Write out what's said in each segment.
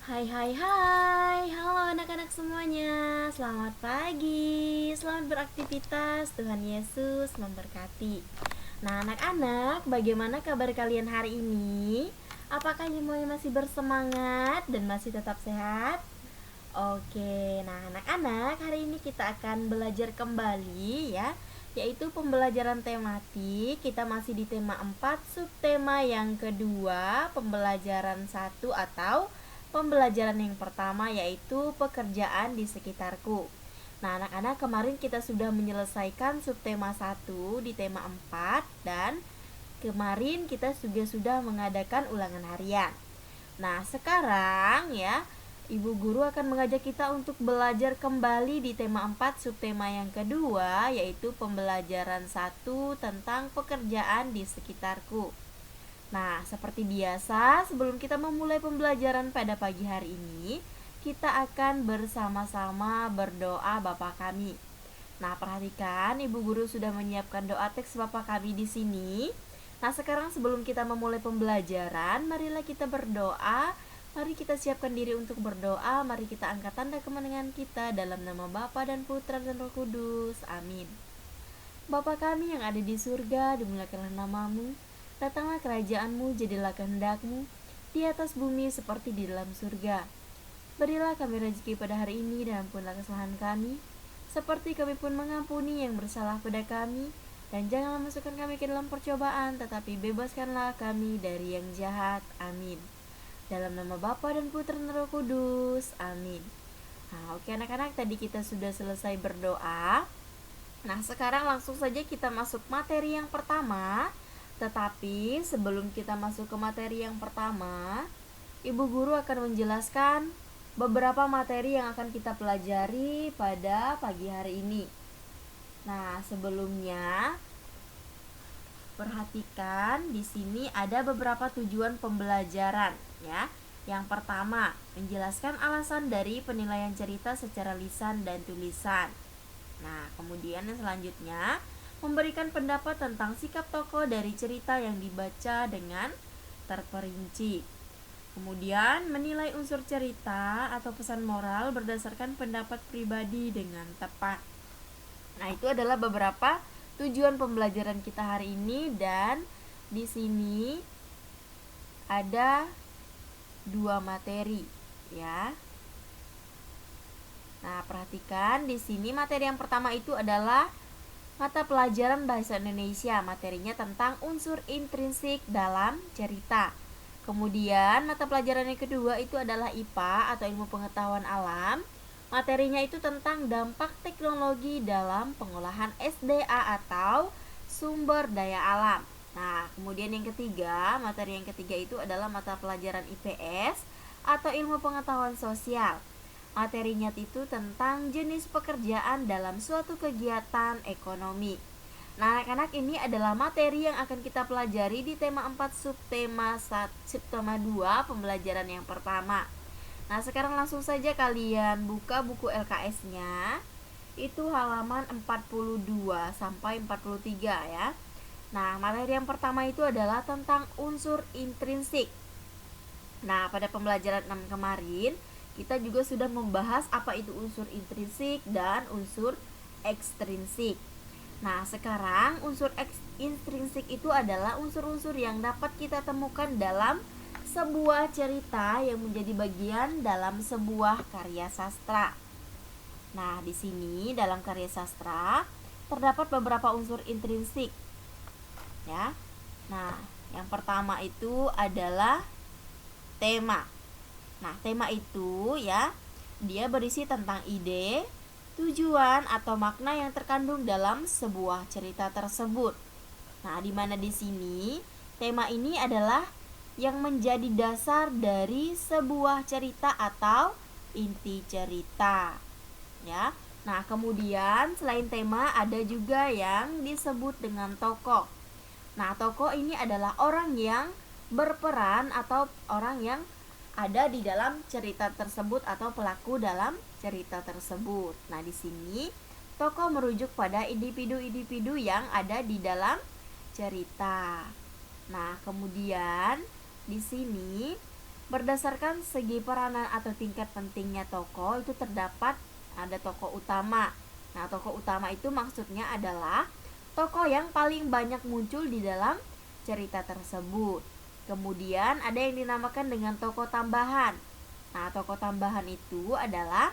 Hai hai hai, halo anak-anak semuanya. Selamat pagi, selamat beraktivitas. Tuhan Yesus memberkati. Nah anak-anak, bagaimana kabar kalian hari ini? Apakah semuanya masih bersemangat dan masih tetap sehat? Oke, nah anak-anak, hari ini kita akan belajar kembali ya, yaitu pembelajaran tematik. Kita masih di tema 4, subtema yang kedua, pembelajaran satu atau pembelajaran yang pertama yaitu pekerjaan di sekitarku. Nah anak-anak, kemarin kita sudah menyelesaikan subtema 1 di tema 4 dan kemarin kita juga sudah mengadakan ulangan harian. Nah, sekarang ya, Ibu Guru akan mengajak kita untuk belajar kembali di tema 4 subtema yang kedua, yaitu pembelajaran satu tentang pekerjaan di sekitarku. Nah, seperti biasa, sebelum kita memulai pembelajaran pada pagi hari ini, kita akan bersama-sama berdoa Bapa kami. Nah, perhatikan, Ibu Guru sudah menyiapkan doa teks Bapa kami di sini. Nah, sekarang sebelum kita memulai pembelajaran, marilah kita berdoa. Mari kita siapkan diri untuk berdoa. Mari kita angkat tanda kemenangan kita dalam nama Bapa dan Putra dan Roh Kudus. Amin. Bapa kami yang ada di surga, dimuliakanlah namamu. Datanglah kerajaanmu, jadilah kehendakmu di atas bumi seperti di dalam surga. Berilah kami rezeki pada hari ini dan ampunilah kesalahan kami, seperti kami pun mengampuni yang bersalah pada kami. Dan janganlah masukkan kami ke dalam percobaan, tetapi bebaskanlah kami dari yang jahat. Amin. Dalam nama Bapa dan Putra dan Roh Kudus. Amin. Nah, oke anak-anak, tadi kita sudah selesai berdoa. Nah, sekarang langsung saja kita masuk materi yang pertama. Tetapi sebelum kita masuk ke materi yang pertama, Ibu Guru akan menjelaskan beberapa materi yang akan kita pelajari pada pagi hari ini. Nah, sebelumnya perhatikan di sini ada beberapa tujuan pembelajaran ya. Yang pertama, menjelaskan alasan dari penilaian cerita secara lisan dan tulisan. Nah, kemudian yang selanjutnya, memberikan pendapat tentang sikap tokoh dari cerita yang dibaca dengan terperinci. Kemudian, menilai unsur cerita atau pesan moral berdasarkan pendapat pribadi dengan tepat. Nah, itu adalah beberapa tujuan pembelajaran kita hari ini, dan di sini ada 2 materi ya. Nah, perhatikan di sini materi yang pertama itu adalah mata pelajaran bahasa Indonesia. Materinya tentang unsur intrinsik dalam cerita. Kemudian mata pelajaran yang kedua itu adalah IPA atau ilmu pengetahuan alam. Materinya itu tentang dampak teknologi dalam pengolahan SDA atau sumber daya alam. Nah, kemudian yang ketiga, materi yang ketiga itu adalah mata pelajaran IPS atau ilmu pengetahuan sosial. Materinya itu tentang jenis pekerjaan dalam suatu kegiatan ekonomi. Nah, anak-anak, ini adalah materi yang akan kita pelajari di tema 4 subtema 2 pembelajaran yang pertama. Nah, sekarang langsung saja kalian buka buku LKS-nya. Itu halaman 42 sampai 43 ya. Nah, materi yang pertama itu adalah tentang unsur intrinsik. Nah, pada pembelajaran 6 kemarin, kita juga sudah membahas apa itu unsur intrinsik dan unsur ekstrinsik. Nah, sekarang unsur intrinsik itu adalah unsur-unsur yang dapat kita temukan dalam sebuah cerita yang menjadi bagian dalam sebuah karya sastra. Nah, di sini dalam karya sastra terdapat beberapa unsur intrinsik ya. Nah, yang pertama itu adalah tema. Nah, tema itu ya, dia berisi tentang ide, tujuan atau makna yang terkandung dalam sebuah cerita tersebut. Nah, di mana di sini tema ini adalah yang menjadi dasar dari sebuah cerita atau inti cerita ya. Nah, kemudian selain tema ada juga yang disebut dengan tokoh. Nah, tokoh ini adalah orang yang berperan atau orang yang ada di dalam cerita tersebut atau pelaku dalam cerita tersebut. Nah, di sini tokoh merujuk pada individu-individu yang ada di dalam cerita. Nah, kemudian di sini Berdasarkan segi peranan atau tingkat pentingnya tokoh itu terdapat ada tokoh utama. Nah, tokoh utama itu maksudnya adalah tokoh yang paling banyak muncul di dalam cerita tersebut. Kemudian ada yang dinamakan dengan tokoh tambahan. Nah, tokoh tambahan itu adalah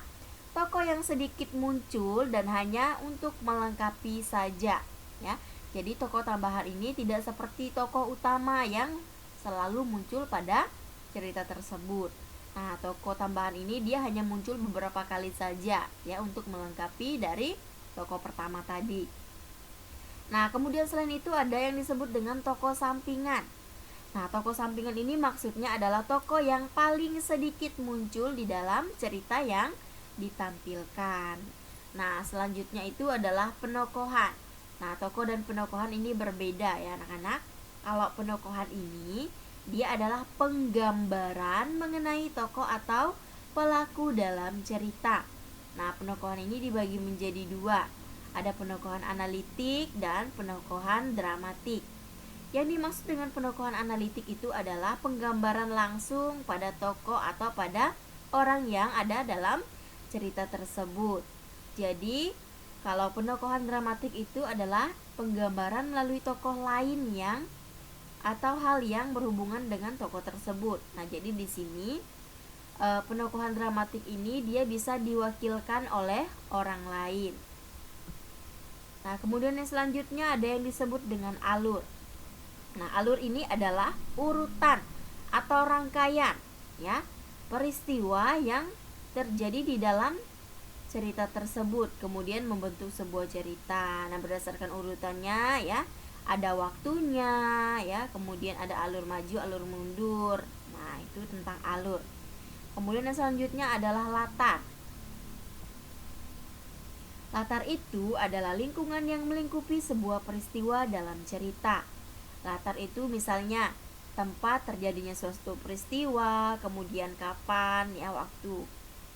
tokoh yang sedikit muncul dan hanya untuk melengkapi saja, ya. Jadi tokoh tambahan ini tidak seperti tokoh utama yang selalu muncul pada cerita tersebut. Nah, tokoh tambahan ini dia hanya muncul beberapa kali saja ya untuk melengkapi dari tokoh pertama tadi. Nah, kemudian selain itu ada yang disebut dengan tokoh sampingan. Nah, tokoh sampingan ini maksudnya adalah tokoh yang paling sedikit muncul di dalam cerita yang ditampilkan. Nah, selanjutnya itu adalah penokohan. Nah, tokoh dan penokohan ini berbeda ya anak-anak. Kalau penokohan ini dia adalah penggambaran mengenai tokoh atau pelaku dalam cerita. Nah, penokohan ini dibagi menjadi dua. Ada penokohan analitik dan penokohan dramatik. Yang dimaksud dengan penokohan analitik itu adalah penggambaran langsung pada tokoh atau pada orang yang ada dalam cerita tersebut. Jadi, kalau penokohan dramatik itu adalah penggambaran melalui tokoh lain yang atau hal yang berhubungan dengan tokoh tersebut. Nah, jadi di sini penokohan dramatik ini dia bisa diwakilkan oleh orang lain. Nah, kemudian yang selanjutnya ada yang disebut dengan alur. Nah, alur ini adalah urutan atau rangkaian ya peristiwa yang terjadi di dalam cerita tersebut kemudian membentuk sebuah cerita. Nah, berdasarkan urutannya ya ada waktunya ya, kemudian ada alur maju, alur mundur. Nah, itu tentang alur. Kemudian yang selanjutnya adalah latar. Latar itu adalah lingkungan yang melingkupi sebuah peristiwa dalam cerita. Latar itu misalnya tempat terjadinya suatu peristiwa, kemudian kapan ya waktu.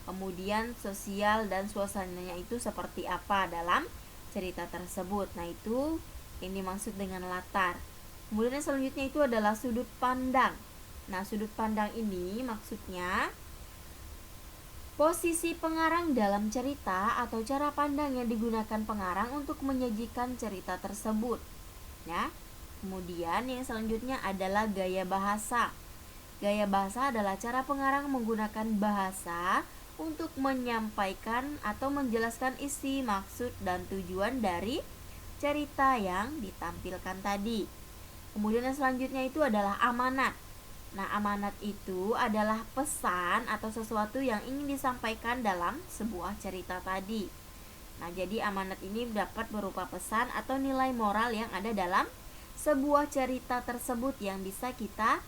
Kemudian sosial dan suasananya itu seperti apa dalam cerita tersebut. Nah, itu yang dimaksud dengan latar. Kemudian yang selanjutnya itu adalah sudut pandang. Nah, sudut pandang ini maksudnya posisi pengarang dalam cerita atau cara pandang yang digunakan pengarang untuk menyajikan cerita tersebut. Ya. Kemudian yang selanjutnya adalah gaya bahasa. Gaya bahasa adalah cara pengarang menggunakan bahasa untuk menyampaikan atau menjelaskan isi, maksud, dan tujuan dari cerita yang ditampilkan tadi. Kemudian yang selanjutnya itu adalah amanat. Nah, amanat itu adalah pesan atau sesuatu yang ingin disampaikan dalam sebuah cerita tadi. Nah, jadi amanat ini dapat berupa pesan atau nilai moral yang ada dalam sebuah cerita tersebut yang bisa kita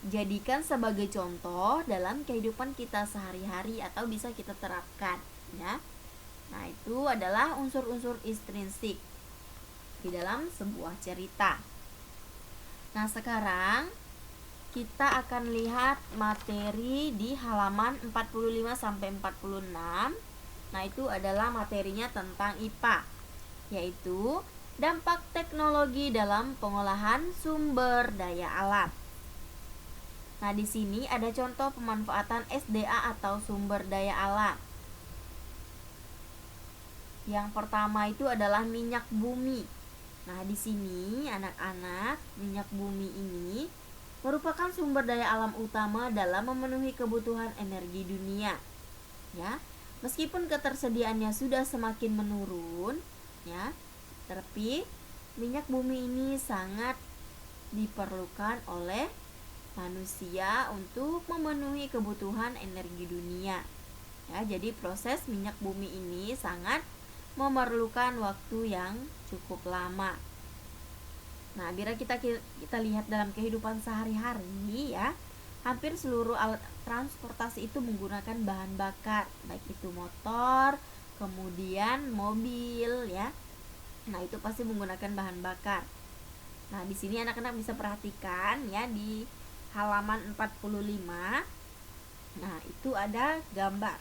jadikan sebagai contoh dalam kehidupan kita sehari-hari atau bisa kita terapkan ya. Nah, itu adalah unsur-unsur intrinsik di dalam sebuah cerita. Nah, sekarang kita akan lihat materi di halaman 45 sampai 46. Nah, itu adalah materinya tentang IPA, yaitu dampak teknologi dalam pengolahan sumber daya alam. Nah, di sini ada contoh pemanfaatan SDA atau sumber daya alam. Yang pertama itu adalah minyak bumi. Nah, di sini anak-anak, minyak bumi ini merupakan sumber daya alam utama dalam memenuhi kebutuhan energi dunia. Ya, meskipun ketersediaannya sudah semakin menurun, ya, tapi minyak bumi ini sangat diperlukan oleh manusia untuk memenuhi kebutuhan energi dunia. Ya, jadi proses minyak bumi ini sangat memerlukan waktu yang cukup lama. Nah, bila kita lihat dalam kehidupan sehari-hari ya, hampir seluruh alat transportasi itu menggunakan bahan bakar, baik itu motor, kemudian mobil ya. Nah, itu pasti menggunakan bahan bakar. Nah, di sini anak-anak bisa perhatikan ya di halaman 45. Nah, itu ada gambar.